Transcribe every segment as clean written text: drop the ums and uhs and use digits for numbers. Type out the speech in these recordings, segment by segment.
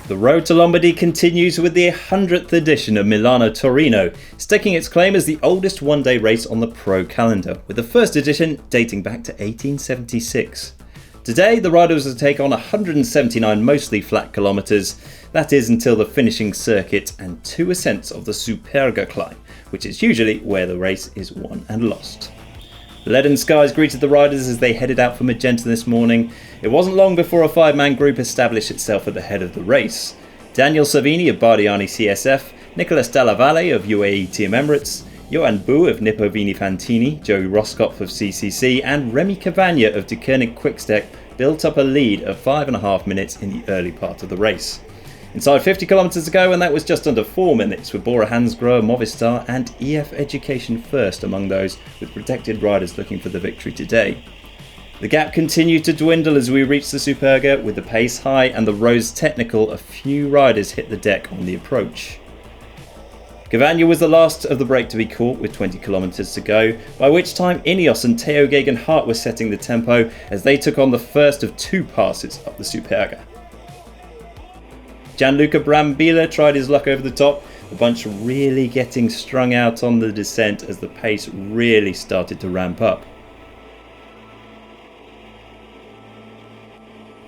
The road to Lombardy continues with the 100th edition of Milano Torino, staking its claim as the oldest one-day race on the pro calendar, with the first edition dating back to 1876. Today, the riders will take on 179 mostly flat kilometres, that is until the finishing circuit and 2 ascents of the Superga climb, which is usually where the race is won and lost. Leaden skies greeted the riders as they headed out for Magenta this morning. It wasn't long before a 5-man group established itself at the head of the race. Daniel Savini of Bardiani CSF, Nicolas Dalla Valle of UAE Team Emirates, Johan Boo of Nippo Vini Fantini, Joey Roskopf of CCC and Remy Cavagna of De Koenig Quickstep built up a lead of 5.5 minutes in the early part of the race. Inside 50 kilometres to go, and that was just under 4 minutes, with Bora Hansgrohe, Movistar and EF Education first among those with protected riders looking for the victory today. The gap continued to dwindle as we reached the Superga, with the pace high and the Rosa technical. A few riders hit the deck on the approach. Cavagna was the last of the break to be caught with 20 kilometres to go, by which time Ineos and Theo Geoghegan Hart were setting the tempo as they took on the first of 2 passes up the Superga. Gianluca Brambilla tried his luck over the top, the bunch really getting strung out on the descent as the pace really started to ramp up.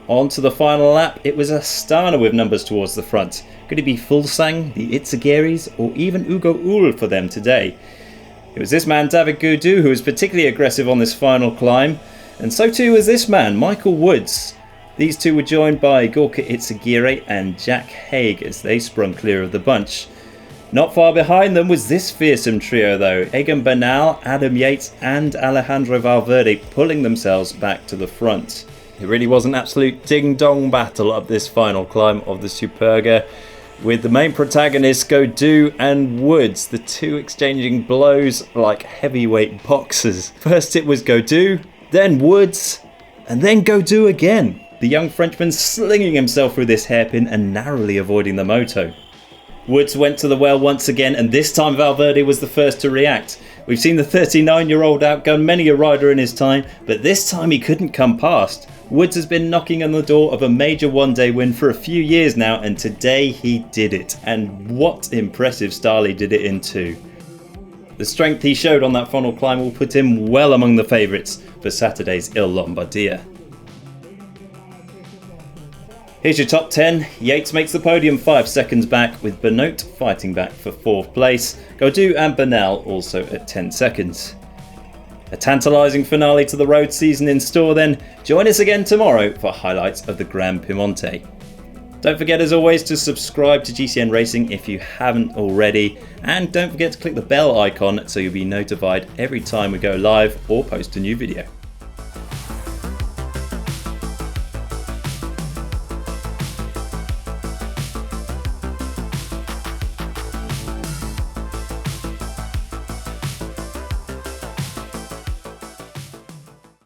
On to the final lap, it was Astana with numbers towards the front. Could it be Fuglsang, the Itzaguirres, or even Ugo Ull for them today? It was this man David Gaudu who was particularly aggressive on this final climb, and so too was this man, Michael Woods. These two were joined by Gorka Itzaguirre and Jack Haig as they sprung clear of the bunch. Not far behind them was this fearsome trio though, Egan Bernal, Adam Yates and Alejandro Valverde pulling themselves back to the front. It really was an absolute ding-dong battle up this final climb of the Superga, with the main protagonists Gaudu and Woods, the two exchanging blows like heavyweight boxers. First it was Gaudu, then Woods, and then Gaudu again. The young Frenchman slinging himself through this hairpin and narrowly avoiding the moto. Woods went to the well once again, and this time Valverde was the first to react. We've seen the 39-year-old outgun many a rider in his time, but this time he couldn't come past. Woods has been knocking on the door of a major one-day win for a few years now, and today he did it. And what impressive style he did it in too. The strength he showed on that final climb will put him well among the favourites for Saturday's Il Lombardia. Here's your top 10. Yates makes the podium 5 seconds back, with Pinot fighting back for 4th place. Gaudu and Bernal also at 10 seconds. A tantalising finale to the road season in store then. Join us again tomorrow for highlights of the Gran Piemonte. Don't forget as always to subscribe to GCN Racing if you haven't already, and don't forget to click the bell icon so you'll be notified every time we go live or post a new video.